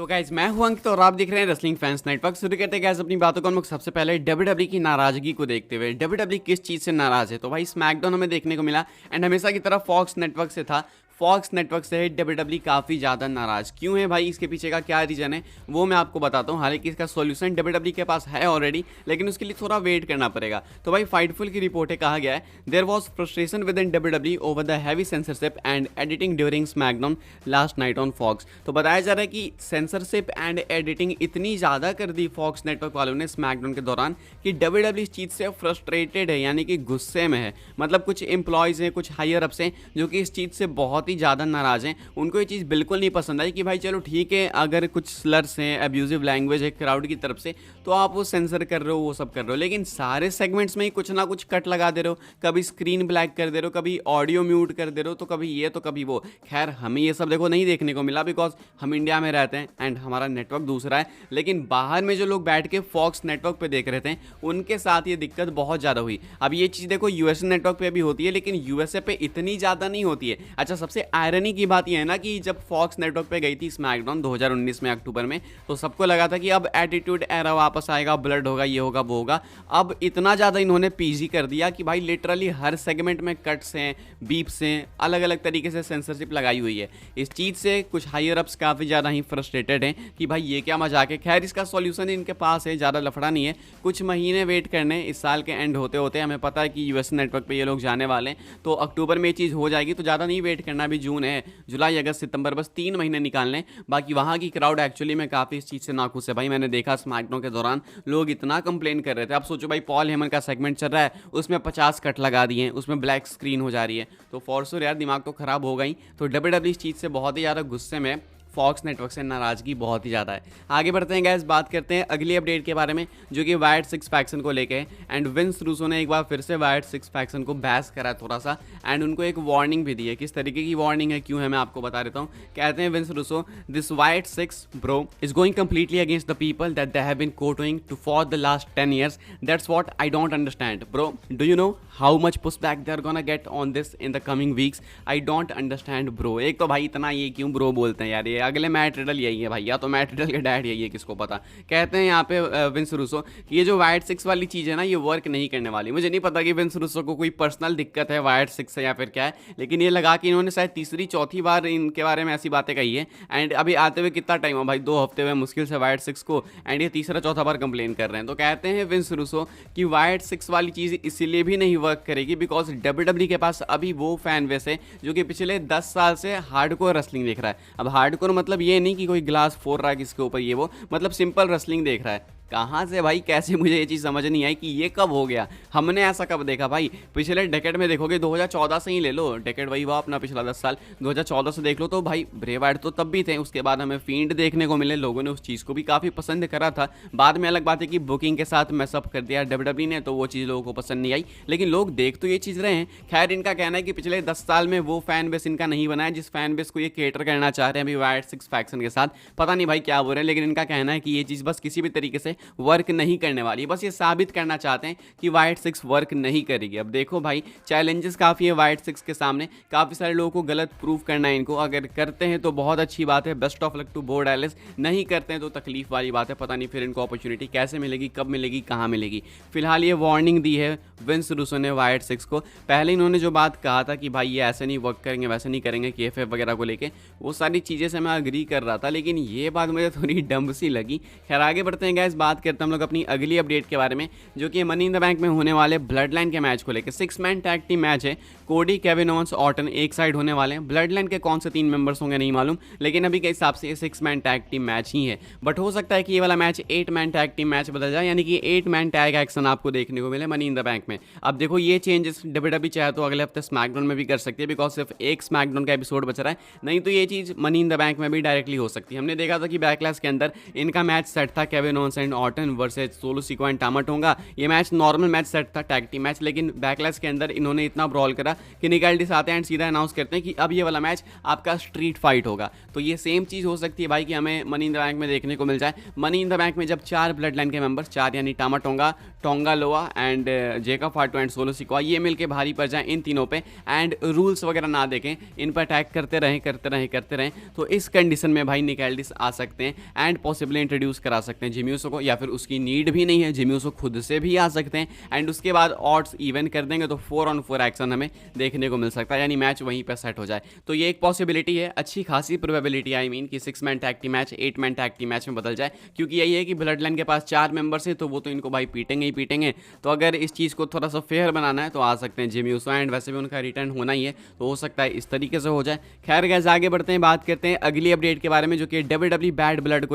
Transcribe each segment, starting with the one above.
तो गाइज मैं हूं अंकित और आप देख रहे हैं रेसलिंग फैंस नेटवर्क। शुरू करते हैं गाइज अपनी बातों को। हम लोग सबसे पहले डब्ल्यूडब्ल्यू की नाराजगी को देखते हुए, डब्ल्यूडब्ल्यू किस चीज़ से नाराज है। तो भाई स्मैकडाउन हमें देखने को मिला एंड हमेशा की तरह फॉक्स नेटवर्क से था। फॉक्स नेटवर्क से डब्ल्यूडब्ल्यू काफ़ी ज़्यादा नाराज़ क्यों है भाई, इसके पीछे का क्या रीज़न है वो मैं आपको बताता हूँ। हालांकि इसका सॉल्यूशन डब्ल्यूडब्ल्यू के पास है ऑलरेडी, लेकिन उसके लिए थोड़ा वेट करना पड़ेगा। तो भाई फाइटफुल की रिपोर्ट है, कहा गया है there was frustration within WW over the heavy censorship and editing during SmackDown last night on Fox. तो बताया जा रहा है कि सेंसरशिप एंड एडिटिंग इतनी ज़्यादा कर दी फॉक्स नेटवर्क वालों ने स्मैकडाउन के दौरान कि डब्ल्यूडब्ल्यू इस चीज़ से फ्रस्ट्रेटेड है, यानी कि गुस्से में है। मतलब कुछ एम्प्लॉयज़ हैं, कुछ हायर अप्स हैं जो कि इस चीज़ से बहुत ही ज़्यादा नाराज़ हैं। उनको ये चीज़ बिल्कुल नहीं पसंद आई कि भाई चलो ठीक है, अगर कुछ स्लर्स हैं, अब्यूजिव लैंग्वेज है क्राउड की तरफ से, तो आप वो सेंसर कर रहे हो, वो सब कर रहे हो, लेकिन सारे सेगमेंट्स में ही कुछ ना कुछ कट लगा दे रहे हो। कभी स्क्रीन ब्लैक कर दे रहे हो, कभी ऑडियो म्यूट कर दे रहे हो, तो कभी ये तो कभी वो। खैर हमें ये सब देखो नहीं देखने को मिला, बिकॉज हम इंडिया में रहते हैं एंड हमारा नेटवर्क दूसरा है। लेकिन बाहर में जो लोग बैठ के फॉक्स नेटवर्क पे देख रहे थे उनके साथ ये दिक्कत बहुत ज़्यादा हुई। अब ये चीज़ देखो यूएसए नेटवर्क पे भी होती है, लेकिन यूएसए पे इतनी ज़्यादा नहीं होती है। अच्छा, सबसे आयरनी की बात यह है ना कि जब फॉक्स नेटवर्क पे गई थी स्मैकडाउन 2019 में अक्टूबर में, तो सबको लगा था कि अब एटीट्यूड एरा वापस आएगा, ब्लड होगा, ये होगा, वो होगा। अब इतना ज़्यादा इन्होंने पीजी कर दिया कि भाई लिटरली हर सेगमेंट में कट्स हैं, बीप्स हैं, अलग अलग तरीके से सेंसरशिप लगाई हुई है। इस चीज़ से कुछ हायर अप्स काफ़ी ज़्यादा ही फ्रस्ट्रेटेड हैं कि भाई ये क्या मजाक है। खैर इसका सॉल्यूशन इनके पास है, ज़्यादा लफड़ा नहीं है, कुछ महीने वेट करने। इस साल के एंड होते होते हमें पता है कि यूएस नेटवर्क पे ये लोग जाने वाले हैं, तो अक्टूबर में ये चीज़ हो जाएगी। तो ज़्यादा नहीं वेट करना, अभी जून है, जुलाई, अगस्त, सितंबर, बस 3 महीने निकालने। बाकी वहाँ की क्राउड एक्चुअली में काफ़ी इस चीज़ से नाखुश है। भाई मैंने देखा स्मैकडाउन के दौरान लोग इतना कंप्लेन कर रहे थे। अब सोचो भाई पॉल हेमन का सेगमेंट चल रहा है, उसमें 50 कट लगा दिए हैं, उसमें ब्लैक स्क्रीन हो जा रही है, तो फॉर श्योर यार दिमाग तो खराब हो गई। तो डब्ल्यूडब्ल्यू इस चीज़ से बहुत ही ज़्यादा गुस्से में, फॉक्स नेटवर्क से नाराज़गी बहुत ही ज़्यादा है। आगे बढ़ते हैं गाइस, बात करते हैं अगली अपडेट के बारे में जो कि वायर्ड 6 फैक्शन को लेके है। एंड विंस रूसो ने एक बार फिर से वायर्ड 6 फैक्शन को बैस करा थोड़ा सा, एंड उनको एक वार्निंग भी दी है। किस तरीके की वार्निंग है, क्यों है, मैं आपको बता देता हूँ। कहते हैं Vince Russo, this weird 6 bro is going completely against the people that they have been courting to for the last 10 years. That's what I don't understand, bro. Do you know how much pushback they're gonna get on this in the coming weeks? I don't understand, bro. एक तो भाई इतना ये क्यों bro बोलते हैं यार, ये अगले मैट रिडल यही है भाई, या तो मैट रिडल के डैड यही है, किसको पता। कहते हैं यहाँ पे विंस रूसो कि ये जो वायर्ड 6 वाली चीज़ है ना, ये वर्क नहीं करने वाली। मुझे नहीं पता कि विंस रूसो को कोई पर्सनल दिक्कत है वायर्ड 6 से या फिर क्या है, लेकिन ये लगा कि इन्होंने शायद तीसरी चौथी बार इनके बारे में ऐसी बातें कही है। एंड अभी आते हुए कितना टाइम हो भाई, 2 हफ्ते हुए मुश्किल से वायर्ड 6 को, एंड ये तीसरा चौथा बार कंप्लेन कर रहे हैं। तो कहते हैं विंस रूसो कि वायर्ड 6 वाली चीज़ इसीलिए भी नहीं वर्क करेगी बिकॉज डब्ल्यूडब्ल्यू के पास अभी वो फैन बेस है जो कि पिछले 10 साल से हार्डकोर रेसलिंग देख रहा है। अब हार्डकोर मतलब ये नहीं कि कोई ग्लास फोड़ रहा है किसके ऊपर, ये वो मतलब सिंपल रेसलिंग देख रहा है। कहाँ से भाई, कैसे, मुझे ये चीज़ समझ नहीं आई कि ये कब हो गया। हमने ऐसा कब देखा भाई, पिछले डेकेड में देखोगे, 2014 से ही ले लो, डेकेड वही हुआ अपना पिछला 10 साल, 2014 से देख लो तो भाई ब्रे वाइट तो तब भी थे। उसके बाद हमें फील्ड देखने को मिले, लोगों ने उस चीज़ को भी काफ़ी पसंद करा था। बाद में अलग बात है कि बुकिंग के साथ मैसअप कर दिया डब्ल्यूडब्ल्यू ने, तो वो चीज़ लोगों को पसंद नहीं आई, लेकिन लोग देख तो ये चीज़ रहे हैं। खैर इनका कहना है कि पिछले 10 साल में वो फैन बेस इनका नहीं बना है जिस फैन बेस को ये केटर करना चाह रहे हैं अभी वायर्ड 6 फैक्शन के साथ। पता नहीं भाई क्या बोल रहे हैं, लेकिन इनका कहना है कि ये चीज़ बस किसी भी तरीके से वर्क नहीं करने वाली, बस ये साबित करना चाहते हैं कि वायर्ड 6 वर्क नहीं करेगी। अब देखो भाई चैलेंजेस काफ़ी है वायर्ड 6 के सामने, काफ़ी सारे लोगों को गलत प्रूफ करना है इनको। अगर करते हैं तो बहुत अच्छी बात है, बेस्ट ऑफ लक टू बो डैलस। नहीं करते हैं तो तकलीफ वाली बात है, पता नहीं फिर इनको अपॉर्चुनिटी कैसे मिलेगी, कब मिलेगी, कहाँ मिलेगी। फिलहाल ये वार्निंग दी है विंस रूसो ने वायर्ड 6 को। पहले इन्होंने जो बात कहा था कि भाई ये ऐसे नहीं वर्क करेंगे, वैसे नहीं करेंगे, KFF वगैरह को लेके, वो सारी चीज़ें से मैं अग्री कर रहा था, लेकिन ये बात मुझे थोड़ी डम्ब सी लगी। खैर आगे बढ़ते हैं गाइस, बात करते हैं हम लोग अपनी अगली अपडेट के बारे में जो कि मनी इन द बैंक में होने वाले ब्लड लाइन के मैच को लेकर। 6 मैन टैग टीम मैच है, कोडी, केविन ओवेंस, ऑर्टन एक साइड होने वाले हैं। ब्लड लाइन के कौन से 3 मेंबर्स होंगे नहीं मालूम, लेकिन अभी के हिसाब से ये 6 मैन टैग टीम मैच ही है। बट हो सकता है कि ये वाला match 8 man tag team match बदल जाए, यानी कि 8 मैन टैग एक्शन आपको देखने को मिले मनी इन द बैंक में। अब देखो ये चेंजेस डब्ल्यूडब्ल्यू चाहे तो अगले हफ्ते स्मैकडाउन में भी कर सकती है, बिकॉज सिर्फ एक स्मैकडाउन का एपिसोड बच रहा है। नहीं तो ये चीज़ मनी इन द बैंक में भी डायरेक्टली हो सकती है। हमने देखा था कि बैकलैश के अंदर इनका मैच सेट था Kevin Owens and Orton versus Solo Sikoa and Tama Tonga. ये मैच नॉर्मल मैच सेट था, टैग टीम मैच, लेकिन बैकलैश के अंदर इन्होंने इतना ब्रॉल करा कि निकाल्डिस आते हैं एंड सीधा अनाउंस करते हैं कि अब ये वाला मैच आपका स्ट्रीट फाइट होगा। तो ये सेम चीज़ हो सकती है भाई कि हमें मनी इन द बैंक में देखने को मिल जाए। मनी इन द बैंक में जब 4 ब्लड लाइन के मेंबर्स, 4 यानी टामा टोंगा, टोंगा लोआ एंड जेकब फाटो एंड सोलो सिको, ये मिलके भारी पड़ जाए इन तीनों पे एंड रूल्स वगैरह ना देखें, इन पर अटैक करते रहें, तो इस कंडीशन में भाई निकाल्डिस आ सकते हैं एंड पॉसिबली इंट्रोड्यूस करा सकते हैं जिम्यूसो को, या फिर उसकी नीड भी नहीं है, जिम्यूसो खुद से भी आ सकते हैं एंड उसके बाद ऑड्स इवन कर देंगे तो 4-on-4 एक्शन हमें देखने को मिल सकता है, यानी मैच वहीं पर सेट हो जाए। तो ये एक पॉसिबिलिटी है, अच्छी खासी प्रोबेबिलिटी आई मीन कि 6 man tag team match 8 man tag team match में बदल जाए, क्योंकि यही है कि ब्लड लाइन के पास 4 मेंबर्स हैं तो वो तो इनको भाई पीटेंगे ही पीटेंगे। तो अगर इस चीज़ को थोड़ा सा फेयर बनाना है तो आ सकते हैं जिम्यूसो एंड वैसे भी उनका रिटर्न होना ही है, तो हो सकता है इस तरीके से हो जाए। खैर गाइस आगे बढ़ते हैं, बात करते हैं अगली अपडेट के बारे में जो कि WWE बैड ब्लड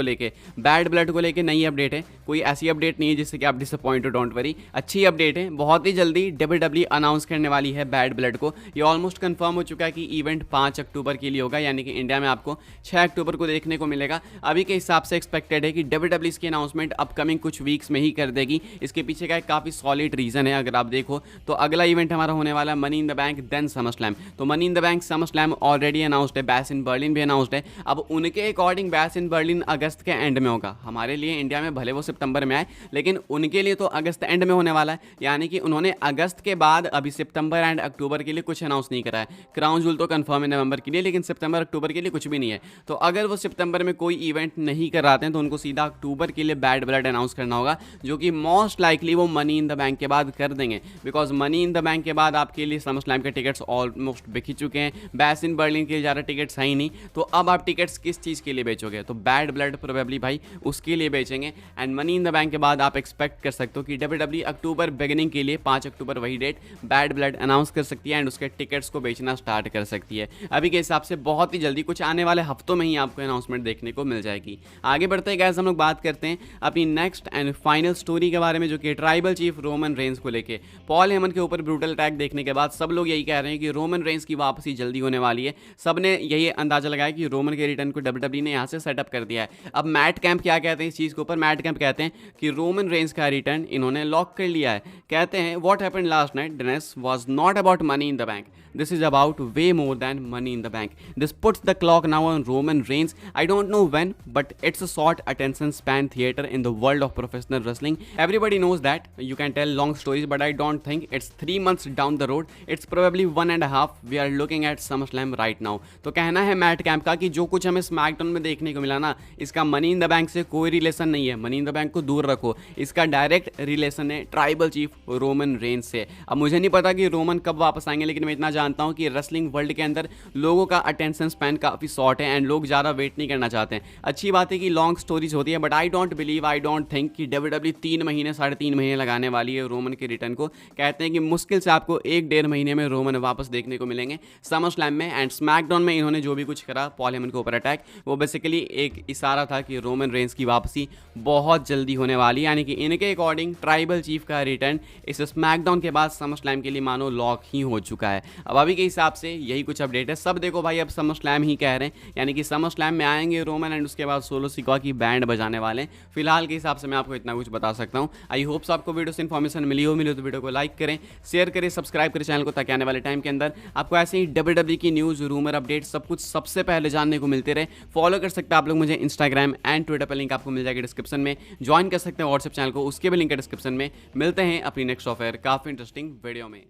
को लेके नई अपडेट है। कोई ऐसी अपडेट नहीं है जिससे कि आप डिसअपॉइंट हो, डोंट वरी, अच्छी अपडेट है। बहुत ही जल्दी WWE अनाउंस करने वाली है बैड ब्लड को। ये ऑलमोस्ट कंफर्म हो चुका है कि इवेंट 5 अक्टूबर के लिए होगा, यानी कि इंडिया में आपको 6 अक्टूबर को देखने को मिलेगा। अभी के हिसाब से एक्सपेक्टेड है कि WWE इसकी अनाउंसमेंट अपकमिंग कुछ वीक्स में ही कर देगी। इसके पीछे का एक काफ़ी सॉलिड रीज़न है, अगर आप देखो तो अगला इवेंट हमारा होने वाला है Money in the Bank then SummerSlam. तो Money in the Bank SummerSlam already announced है, बैश इन बर्लिन भी अनाउंस्ड है। अब उनके अकॉर्डिंग बैश इन बर्लिन अगस्त के एंड में होगा। हमारे लिए इंडिया में भले वो सितंबर में आए, लेकिन उनके लिए तो अगस्त एंड में होने वाला है, यानी कि उन्होंने अगस्त के बाद अभी सितंबर एंड अक्टूबर के लिए कुछ अनाउंस नहीं करा है। क्राउन जूल तो कंफर्म है नवंबर के लिए, लेकिन सितंबर अक्टूबर के लिए कुछ भी नहीं है। तो अगर वो सितंबर में कोई इवेंट नहीं कराते हैं तो उनको सीधा अक्टूबर के लिए बैड ब्लड अनाउंस करना होगा, जो कि मोस्ट लाइकली वो मनी इन द बैंक के बाद कर देंगे, because money in the bank के बाद आपके लिए समर स्लैम के टिकट्स ऑलमोस्ट बिक ही चुके हैं। बैश इन बर्लिन के लिए ज़्यादा टिकट्स है ही नहीं, तो अब आप टिकट्स किस चीज़ के लिए बेचोगे? तो बैड ब्लड प्रोबेबली भाई उसके लिए बेचेंगे। And money in the bank के बाद आप एक्सपेक्ट कर सकते हो कि WWE अक्टूबर बिगिनिंग के लिए 5 अक्टूबर वही डेट बैड ब्लड अनाउंस कर सकती है एंड उसके टिकट्स को बेचना स्टार्ट कर सकती है। अभी के हिसाब से बहुत ही जल्दी, कुछ आने वाले हफ्तों में ही आपको अनाउंसमेंट देखने को मिल जाएगी। आगे बढ़ते हैं गाइस, हम लोग बात करते हैं अपनी नेक्स्ट एंड फाइनल स्टोरी के बारे में, जो कि ट्राइबल चीफ रोमन रेंस को लेके। पॉल हेमन के ऊपर ब्रूटल अटैक देखने के बाद सब लोग यही कह रहे हैं कि रोमन रेंस की वापसी जल्दी होने वाली है। सबने यही अंदाजा लगाया कि रोमन के रिटर्न को WWE ने यहाँ से सेटअप कर दिया है। अब मैट कैंप क्या कहते हैं इस चीज़ के ऊपर? मैट कैंप कहते हैं कि रोमन रेंस का रिटर्न इन्होंने लॉक कर लिया है। कहते हैं what happened last night Dennis was not about money in the bank, this is about way more than money in the bank. This puts the clock now on Roman Reigns. I don't know when, but it's a short attention span theater in the world of professional wrestling. Everybody knows that you can tell long stories, but I don't think it's 3 months down the road. It's probably 1.5. We are looking at SummerSlam right now. तो कहना है mat camp का कि जो कुछ हमें SmackDown में देखने को मिला ना, इसका मनी इन द बैंक से कोई रिलेशन नहीं है। मनी इन द बैंक को दूर रखो, इसका डायरेक्ट रिलेशन है ट्राइबल चीफ रोमन रेंस से। अब मुझे नहीं पता कि रोमन कब वापस आएंगे, लेकिन मैं इतना जानता हूं कि रेसलिंग वर्ल्ड के अंदर लोगों का अटेंशन स्पैन काफ़ी शॉर्ट है एंड लोग ज़्यादा वेट नहीं करना चाहते हैं। अच्छी बात है कि लॉन्ग स्टोरीज होती है, बट आई डोंट थिंक कि WWE 3 महीने 3.5 महीने लगाने वाली है रोमन के रिटर्न को। कहते हैं कि मुश्किल से आपको 1-1.5 महीने में रोमन वापस देखने को मिलेंगे समर स्लैम में। एंड स्मैकडाउन में इन्होंने जो भी कुछ करा पॉल हेमन के ऊपर अटैक, वो बेसिकली एक इशारा था कि रोमन रेंस की वापसी बहुत जल्दी होने वाली है, यानी कि इनके अकॉर्डिंग ट्राइबल चीफ का रिटर्न इस स्मैकडाउन के बाद समर स्लैम के लिए मानो लॉक ही हो चुका है। अब अभी के हिसाब से यही कुछ अपडेट है। सब देखो भाई अब समर स्लैम ही कह रहे हैं, यानी कि समर स्लैम में आएंगे रोमन एंड उसके बाद सोलो सिकोआ की बैंड बजाने वाले हैं। फिलहाल के हिसाब से मैं आपको इतना कुछ बता सकता हूँ। आई होप्स आपको वीडियो से इन्फॉर्मेशन मिली हो तो वीडियो को लाइक करें, शेयर करें, सब्सक्राइब करें चैनल को, ताकि आने वाले टाइम के अंदर आपको ऐसे ही WWE की न्यूज़, रूमर, अपडेट सब कुछ सबसे पहले जानने को मिलते रहे। फॉलो कर सकते हैं आप लोग मुझे इंस्टाग्राम एंड ट्विटर पर, लिंक आपको मिल जाएगी डिस्क्रिप्शन में। ज्वाइन कर सकते हैं व्हाट्सएप चैनल को, उसके भी लिंक है डिस्क्रिप्शन में। मिलते हैं अपनी नेक्स्ट ऑफर काफ़ी इंटरेस्टिंग वीडियो में।